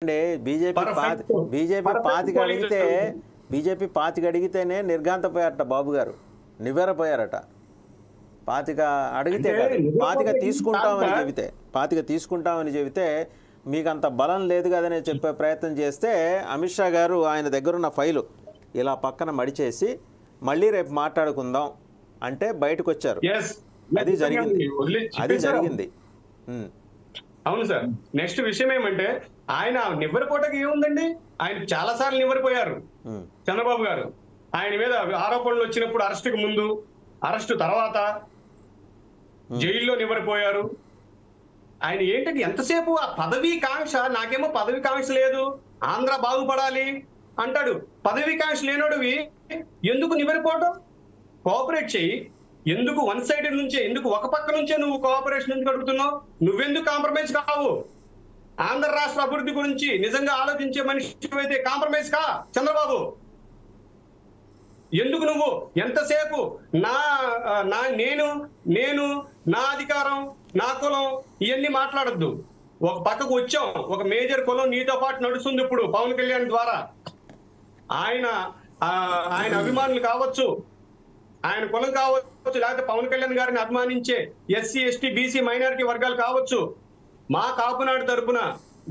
BJP పాతిక అడిగితేనే నిర్ఘాంతపోయారట బాబు గారు, నివ్వెరపోయారట. పాతిక అడిగితే కాదు, పాతిక తీసుకుంటామని చెబితే మీకు అంత బలం లేదు కదని చెప్పే ప్రయత్నం చేస్తే అమిత్ షా గారు ఆయన దగ్గరున్న ఫైలు ఇలా పక్కన మడిచేసి మళ్ళీ రేపు మాట్లాడుకుందాం అంటే బయటకు వచ్చారు. అది జరిగింది. అవును సార్. నెక్స్ట్ విషయం ఏమంటే ఆయన నివ్వెరపోవటానికి ఏముందండి, ఆయన చాలా సార్లు నివ్వెరపోయారు చంద్రబాబు గారు. ఆయన మీద ఆరోపణలు వచ్చినప్పుడు అరెస్టుకు ముందు, అరెస్టు తర్వాత జైల్లో నివ్వెరపోయారు. ఆయన ఏంటంటే ఎంతసేపు ఆ పదవీ కాంక్ష, నాకేమో పదవీ కాంక్ష లేదు, ఆంధ్ర బాగుపడాలి అంటాడు. పదవీ కాంక్ష లేనోడివి ఎందుకు నివ్వెరపోవటం? కోఆపరేట్ చెయ్యి. ఎందుకు వన్ సైడెడ్ నుంచే, ఎందుకు ఒక పక్క నుంచే నువ్వు కోఆపరేషన్ ఎందుకు అడుగుతున్నావు? నువ్వెందుకు కాంప్రమైజ్ కావు? ఆంధ్ర రాష్ట్ర అభివృద్ధి గురించి నిజంగా ఆలోచించే మనిషి అయితే కాంప్రమైజ్ కా చంద్రబాబు. ఎందుకు నువ్వు ఎంతసేపు నేను నా అధికారం, నా కులం ఇవన్నీ మాట్లాడద్దు. ఒక పక్కకు వచ్చాం, ఒక మేజర్ కులం నీతో పాటు నడుస్తుంది ఇప్పుడు పవన్ కళ్యాణ్ ద్వారా. ఆయన అభిమానులు కావచ్చు, ఆయన కులం కావచ్చు, లేకపోతే పవన్ కళ్యాణ్ గారిని అభిమానించే ఎస్సీ, ఎస్టీ, బీసీ, మైనారిటీ వర్గాలు కావచ్చు. మా కాపునాడు తరపున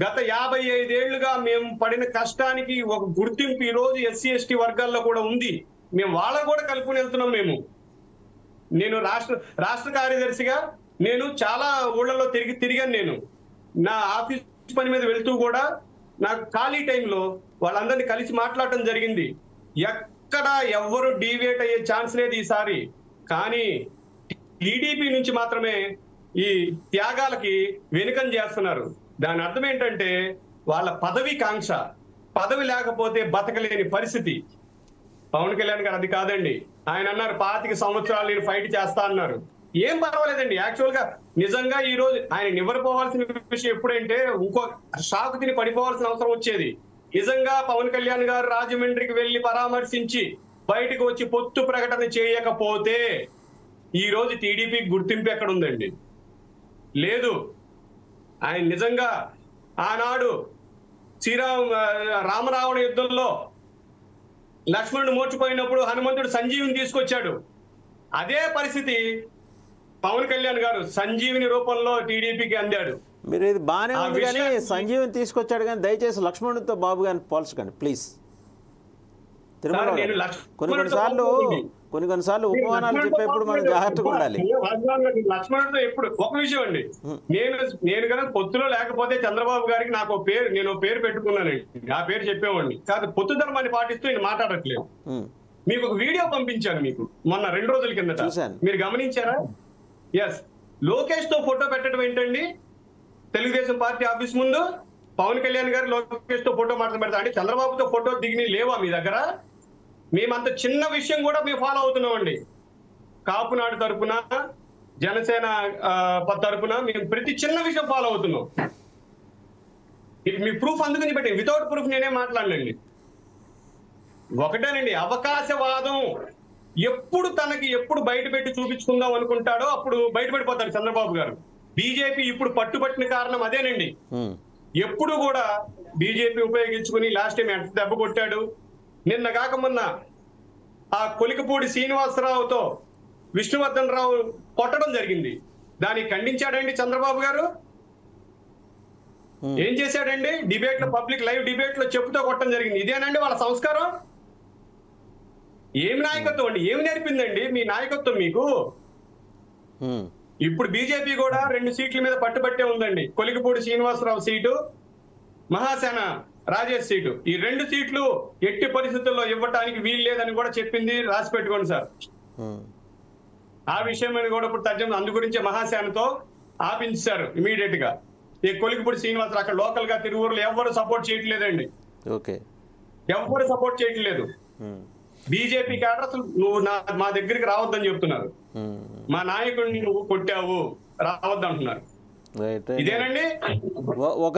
గత 55 ఏళ్లుగా మేము పడిన కష్టానికి ఒక గుర్తింపు ఈ రోజు ఎస్సీ, ఎస్టీ వర్గాల్లో కూడా ఉంది. మేము వాళ్ళకు కూడా కలుపుకొని వెళ్తున్నాం. నేను రాష్ట్ర కార్యదర్శిగా నేను చాలా ఊళ్ళలో తిరిగాను. నేను నా ఆఫీస్ పని మీద వెళ్తూ కూడా నాకు ఖాళీ టైంలో వాళ్ళందరినీ కలిసి మాట్లాడటం జరిగింది. ఎక్కడ ఎవ్వరు డీవియేట్ అయ్యే ఛాన్స్ లేదు ఈసారి. కానీ టీడీపీ నుంచి మాత్రమే ఈ త్యాగాలకి వెనుకం చేస్తున్నారు. దాని అర్థం ఏంటంటే వాళ్ళ పదవి కాంక్ష, పదవి లేకపోతే బతకలేని పరిస్థితి. పవన్ కళ్యాణ్ గారు అది కాదండి. ఆయన అన్నారు 25 సంవత్సరాలు నేను ఫైట్ చేస్తా అన్నారు. ఏం పర్వాలేదండి. యాక్చువల్ గా నిజంగా ఈ రోజు ఆయన నివ్వెరపోవాల్సిన విషయం ఎప్పుడంటే ఇంకో షాక్ తిని పడిపోవాల్సిన అవసరం వచ్చేది. నిజంగా పవన్ కళ్యాణ్ గారు రాజమండ్రికి వెళ్లి పరామర్శించి బయటకు వచ్చి పొత్తు ప్రకటన చేయకపోతే ఈ రోజు టీడీపీకి గుర్తింపు ఎక్కడ ఉందండి? లేదు. ఆయన నిజంగా ఆనాడు రామరావణ యుద్ధంలో లక్ష్మణుడు మోర్చిపోయినప్పుడు హనుమంతుడు సంజీవిని తీసుకొచ్చాడు. అదే పరిస్థితి పవన్ కళ్యాణ్ గారు సంజీవిని రూపంలో టీడీపీకి అందాడు. మీరు ఇది బాగానే ఉంది కానీ సంజీవిని తీసుకొచ్చాడు కానీ దయచేసి లక్ష్మణుడితో బాబు గారిని పోల్చకండి ప్లీజ్. కొన్నిసార్లు ఉపమానాలు చెప్పేప్పుడు మనం జాగ్రత్తగా ఉండాలి. లక్ష్మణుడితో ఎప్పుడు ఒక విషయం అండి, నేను కనుక పొత్తులో లేకపోతే చంద్రబాబు గారికి నేను పేరు పెట్టుకున్నానండి, ఆ పేరు చెప్పేవాడిని కాదు. పొత్తు ధర్మాన్ని పాటిస్తూ నేను మాట్లాడట్లేదు. మీకు ఒక వీడియో పంపించాను మీకు మొన్న 2 రోజుల కిందట, మీరు గమనించారా? ఎస్, లోకేష్ తో ఫోటో పెట్టడం ఏంటండి? తెలుగుదేశం పార్టీ ఆఫీస్ ముందు పవన్ కళ్యాణ్ గారు లోకేష్ తో ఫోటో మాత్రం పెడతా అంటే చంద్రబాబుతో ఫోటో దిగి లేవా మీ దగ్గర? మేమంత చిన్న విషయం కూడా మేము ఫాలో అవుతున్నామండి. కాపునాడు తరపున, జనసేన తరపున మేము ప్రతి చిన్న విషయం ఫాలో అవుతున్నాం. మీ ప్రూఫ్ అందుకని పెట్టండి. వితౌట్ ప్రూఫ్ నేనే మాట్లాడనండి. ఒకటేనండి, అవకాశవాదం ఎప్పుడు బయట పెట్టి చూపించుకుందాం అనుకుంటాడో అప్పుడు బయటపడిపోతాడు చంద్రబాబు గారు. బీజేపీ ఇప్పుడు పట్టుబట్టిన కారణం అదేనండి. ఎప్పుడు కూడా బీజేపీ ఉపయోగించుకుని లాస్ట్ టైం ఎంత దెబ్బ కొట్టాడు. నిన్న కాక మొన్న ఆ కొలికపూడి శ్రీనివాసరావుతో విష్ణువర్ధన్ రావు కొట్టడం జరిగింది. దాన్ని ఖండించాడండి చంద్రబాబు గారు. ఏం చేశాడండి? డిబేట్ లో, పబ్లిక్ లైవ్ డిబేట్ లో చెప్పుతో కొట్టడం జరిగింది. ఇదేనండి వాళ్ళ సంస్కారం? ఏమి నాయకత్వం అండి? ఏమి నేర్పిందండి మీ నాయకత్వం మీకు? ఇప్పుడు బీజేపీ కూడా 2 సీట్ల మీద పట్టుబట్టే ఉందండి. Kolikapudi Srinivasarao seat, Mahasena Rajesh seat. ఈ 2 సీట్లు ఎట్టి పరిస్థితుల్లో ఇవ్వటానికి వీలు లేదని కూడా చెప్పింది. రాసి పెట్టుకోండి సార్. ఆ విషయం కూడా ఇప్పుడు తర్జన అందు గురించే మహాసేనతో ఆపించారు ఇమీడియట్ గా. ఈ కొలికపూడి శ్రీనివాసరావు అక్కడ లోకల్ గా తిరువురులో ఎవరు సపోర్ట్ చేయట్లేదండి. ఎవరు సపోర్ట్ చేయట్లేదు. బీజేపీ క్యాడర్ అసలు నువ్వు మా దగ్గరికి రావద్దని చెప్తున్నారు. మా నాయకుడిని నువ్వు కొట్టావు, రావద్దు అంటున్నారు. ఇదేనండి.